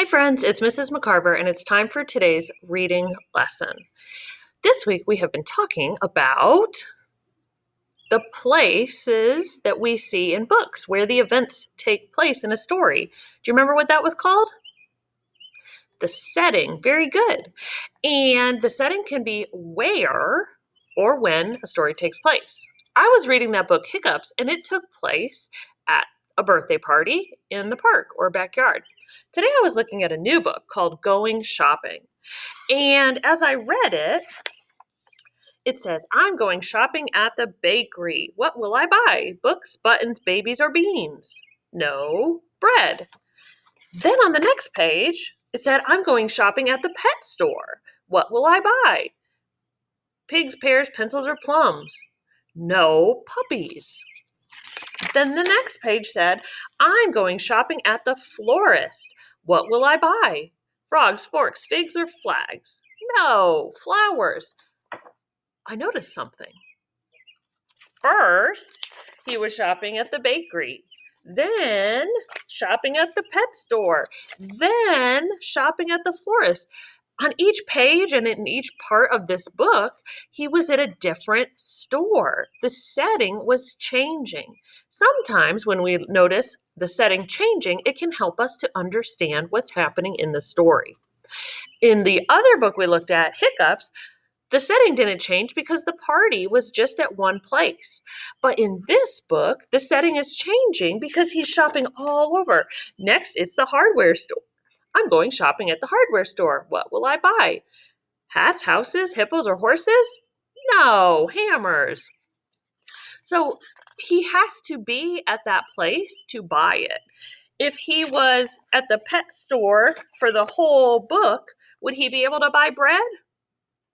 friends, it's Mrs. McCarver, and it's time for today's reading lesson. This week we have been talking about the places that we see in books, where the events take place in a story. Do you remember what that was called? The setting. Very good. And the setting can be where or when a story takes place. I was reading that book, Hiccups, and it took place at a birthday party in the park or backyard. Today I was looking at a new book called Going Shopping. And as I read it, it says, I'm going shopping at the bakery. What will I buy? Books, buttons, babies, or beans? No, bread. Then on the next page, it said, I'm going shopping at the pet store. What will I buy? Pigs, pears, pencils, or plums? No, puppies. Then the next page said, I'm going shopping at the florist. What will I buy? Frogs, forks, figs, or flags? No, flowers. I noticed something. First, he was shopping at the bakery. Then shopping at the pet store. Then shopping at the florist. On each page and in each part of this book, he was at a different store. The setting was changing. Sometimes when we notice the setting changing, it can help us to understand what's happening in the story. In the other book we looked at, Hiccups, the setting didn't change because the party was just at one place. But in this book, the setting is changing because he's shopping all over. Next, it's the hardware store. I'm going shopping at the hardware store. What will I buy? Hats, houses, hippos, or horses? No, hammers. So he has to be at that place to buy it. If he was at the pet store for the whole book, would he be able to buy bread?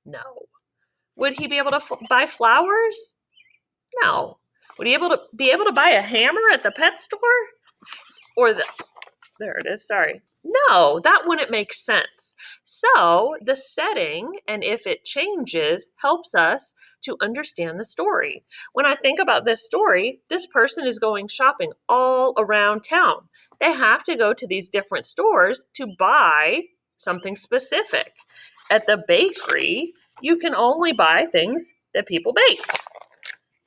No. Would he be able to buy flowers? No. Would he be able to buy a hammer at the pet store? There it is, sorry. No, that wouldn't make sense. So the setting, and if it changes, helps us to understand the story. When I think about this story, this person is going shopping all around town. They have to go to these different stores to buy something specific. At the bakery, you can only buy things that people baked.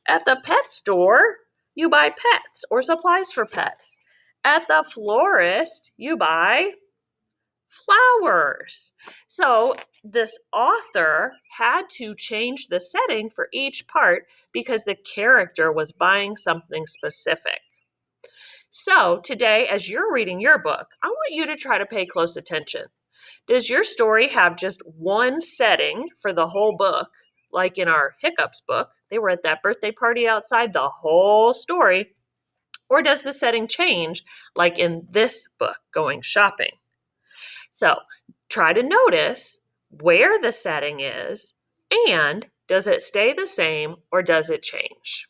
At the pet store, you buy pets or supplies for pets. At the florist, you buy flowers. So this author had to change the setting for each part because the character was buying something specific. So today, as you're reading your book, I want you to try to pay close attention. Does your story have just one setting for the whole book? Like in our Hiccups book, they were at that birthday party outside the whole story. Or does the setting change, like in this book, Going Shopping? So try to notice where the setting is, and does it stay the same or does it change?